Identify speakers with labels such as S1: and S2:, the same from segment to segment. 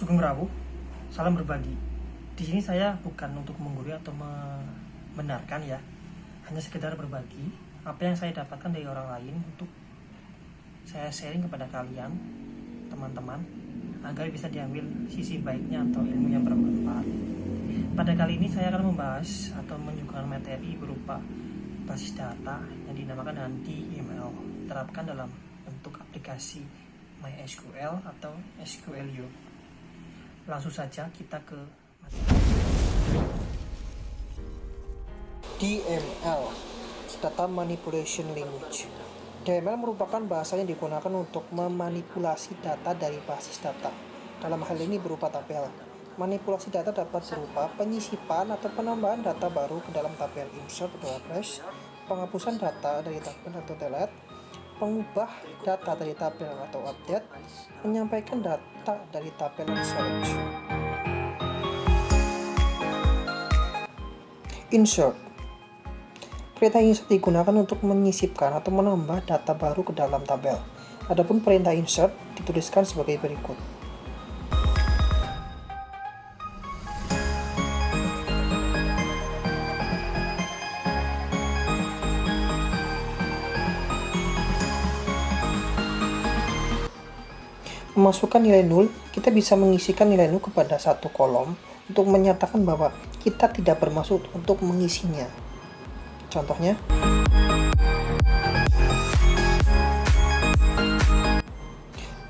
S1: Sugeng Rawuh, salam berbagi. Di sini saya bukan untuk menggurui atau membenarkan ya, hanya sekedar berbagi apa yang saya dapatkan dari orang lain untuk saya sharing kepada kalian, teman-teman, agar bisa diambil sisi baiknya atau ilmu yang bermanfaat. Pada kali ini saya akan membahas atau menyuguhkan materi berupa basis data yang dinamakan dengan DML, terapkan dalam bentuk aplikasi MySQL atau SQLio. Langsung saja kita ke materi.
S2: DML, Data Manipulation Language. DML merupakan bahasa yang digunakan untuk memanipulasi data dari basis data. Dalam hal ini berupa tabel. Manipulasi data dapat berupa penyisipan atau penambahan data baru ke dalam tabel, insert atau refresh, penghapusan data dari tabel atau delete, pengubah data dari tabel atau update, menyampaikan data dari tabel dan storage. Insert. Perintah insert digunakan untuk menyisipkan atau menambah data baru ke dalam tabel. Adapun perintah insert dituliskan sebagai berikut. Memasukkan nilai 0, kita bisa mengisikan nilai 0 kepada satu kolom untuk menyatakan bahwa kita tidak bermaksud untuk mengisinya. Contohnya,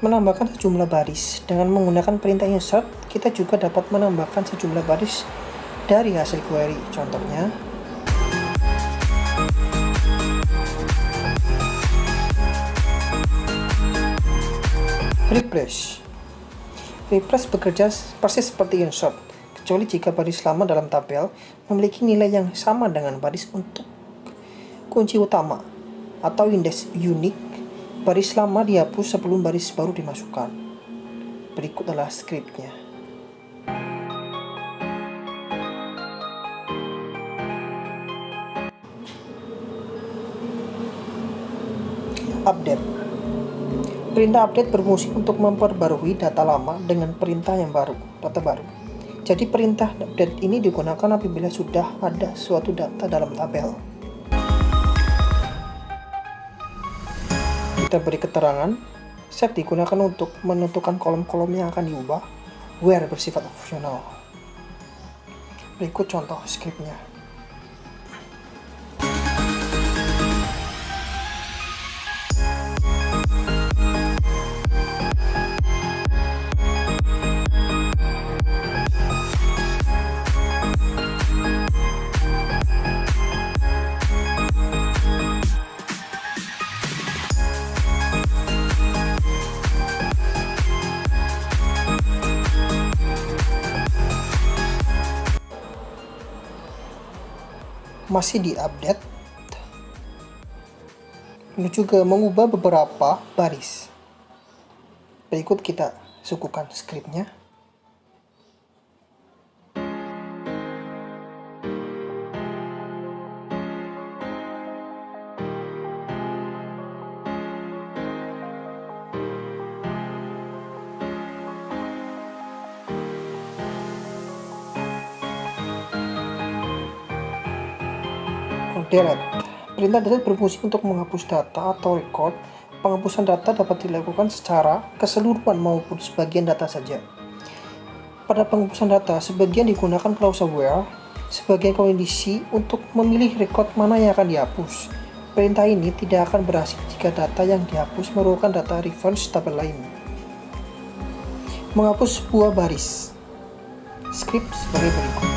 S2: menambahkan sejumlah baris. Dengan menggunakan perintah insert, kita juga dapat menambahkan sejumlah baris dari hasil query. Contohnya, replace. Replace bekerja persis seperti insert, kecuali jika baris lama dalam tabel memiliki nilai yang sama dengan baris untuk kunci utama atau indeks unik. Baris lama dihapus sebelum baris baru dimasukkan. Berikut adalah skripnya. Update. Perintah update berfungsi untuk memperbarui data lama dengan perintah yang baru, data baru. Jadi perintah update ini digunakan apabila sudah ada suatu data dalam tabel. Kita beri keterangan, set digunakan untuk menentukan kolom-kolom yang akan diubah, where bersifat opsional. Berikut contoh skripnya. Masih di update, ini juga mengubah beberapa baris. Berikut kita suguhkan skripnya. Delete. Perintah delete berfungsi untuk menghapus data atau record. Penghapusan data dapat dilakukan secara keseluruhan maupun sebagian data saja. Pada penghapusan data, sebagian digunakan klausul where sebagai kondisi untuk memilih record mana yang akan dihapus. Perintah ini tidak akan berhasil jika data yang dihapus merupakan data reference tabel lain. Menghapus sebuah baris. Skrip sebagai berikut.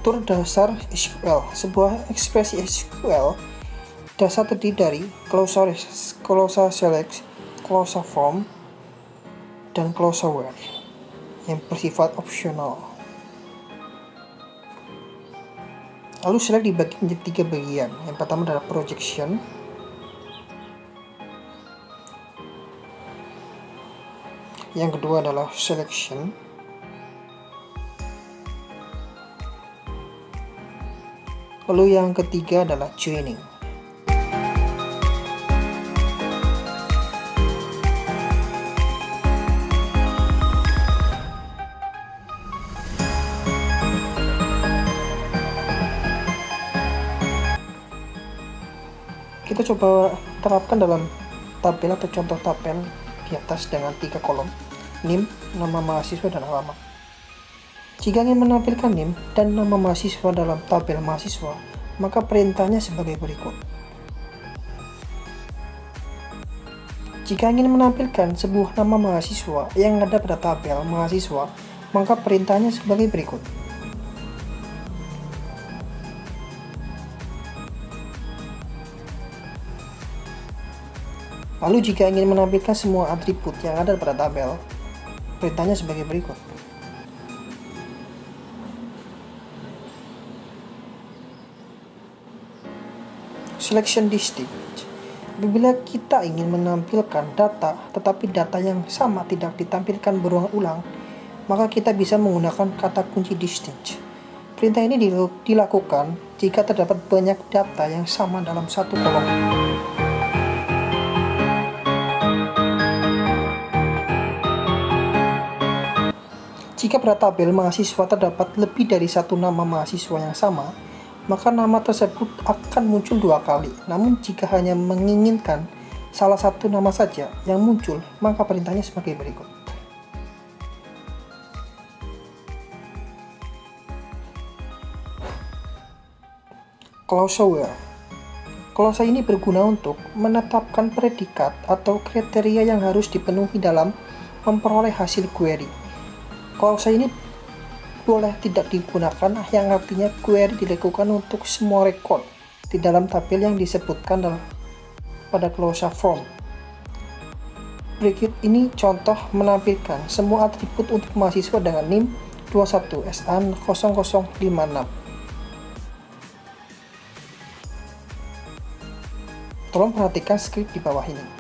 S2: Struktur dasar SQL. Sebuah ekspresi SQL dasar terdiri dari clause select, clause from, dan clause where yang bersifat opsional. Lalu select dibagi menjadi 3 bagian. Yang pertama adalah projection, yang kedua adalah selection, lalu yang ketiga adalah joining. Kita coba terapkan dalam tabel atau contoh tabel di atas dengan 3 kolom, NIM, nama mahasiswa, dan alamat. Jika ingin menampilkan NIM dan nama mahasiswa dalam tabel mahasiswa, maka perintahnya sebagai berikut. Jika ingin menampilkan sebuah nama mahasiswa yang ada pada tabel mahasiswa, maka perintahnya sebagai berikut. Lalu jika ingin menampilkan semua atribut yang ada pada tabel, perintahnya sebagai berikut. Selection distinct. Apabila kita ingin menampilkan data, tetapi data yang sama tidak ditampilkan berulang-ulang, maka kita bisa menggunakan kata kunci distinct. Perintah ini dilakukan jika terdapat banyak data yang sama dalam satu kolom. Jika pada tabel mahasiswa terdapat lebih dari satu nama mahasiswa yang sama, maka nama tersebut akan muncul 2 kali. Namun jika hanya menginginkan salah satu nama saja yang muncul, maka perintahnya sebagai berikut. Clause where. Clause ini berguna untuk menetapkan predikat atau kriteria yang harus dipenuhi dalam memperoleh hasil query. Clause ini boleh tidak digunakan, yang artinya query dilakukan untuk semua record di dalam tabel yang disebutkan pada clause from. Berikut ini contoh menampilkan semua atribut untuk mahasiswa dengan NIM 21SA0056. Tolong perhatikan skrip di bawah ini.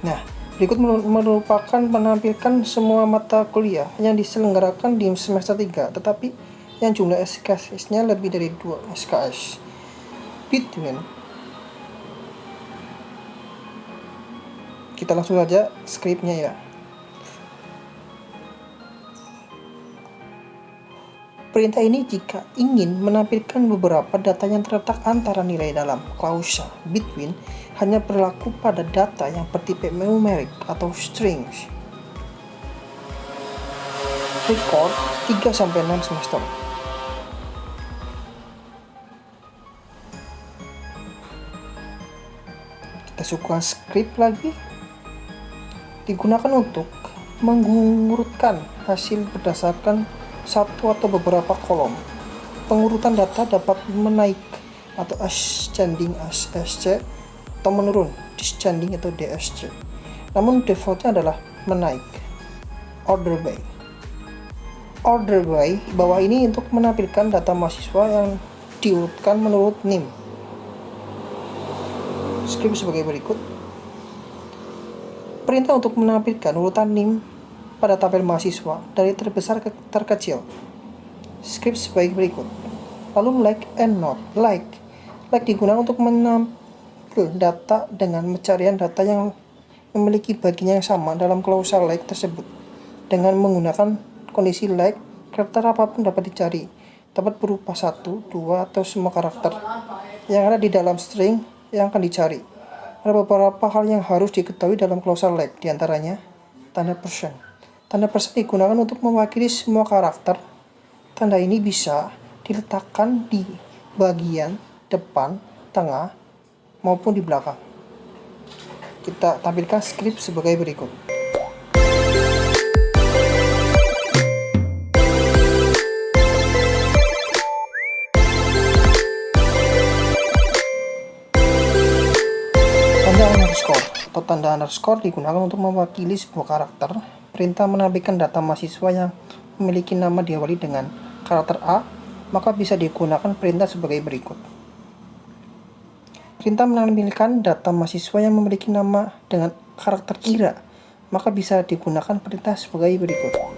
S2: Nah, berikut merupakan menampilkan semua mata kuliah yang diselenggarakan di semester 3, tetapi yang jumlah SKS-nya lebih dari 2 SKS. Between. Kita langsung saja skripnya ya. Perintah ini jika ingin menampilkan beberapa data yang terletak antara nilai dalam klausa between hanya berlaku pada data yang bertipe numeric atau strings. Record 3-6 semester. Kita suka script lagi. Digunakan untuk mengurutkan hasil berdasarkan satu atau beberapa kolom. Pengurutan data dapat menaik atau ascending SSC atau menurun descending atau DSC. Namun defaultnya adalah menaik. Order by. Order by bawah ini untuk menampilkan data mahasiswa yang diurutkan menurut NIM. Skrip sebagai berikut. Perintah untuk menampilkan urutan NIM pada tabel mahasiswa dari terbesar ke terkecil. Skrip sebagai berikut. Lalu like and not. Like digunakan untuk menampil data dengan pencarian data yang memiliki bagian yang sama dalam klausa like tersebut. Dengan menggunakan kondisi like, karakter apapun dapat dicari. Dapat berupa 1, 2, atau semua karakter yang ada di dalam string yang akan dicari. Ada beberapa hal yang harus diketahui dalam klausa like, diantaranya tanda persen. Tanda persen digunakan untuk mewakili semua karakter. Tanda ini bisa diletakkan di bagian depan, tengah, maupun di belakang. Kita tampilkan skrip sebagai berikut. Tanda underscore atau tanda underscore digunakan untuk mewakili sebuah karakter. Perintah menampilkan data mahasiswa yang memiliki nama diawali dengan karakter A, maka bisa digunakan perintah sebagai berikut. Perintah menampilkan data mahasiswa yang memiliki nama dengan karakter Ira, maka bisa digunakan perintah sebagai berikut.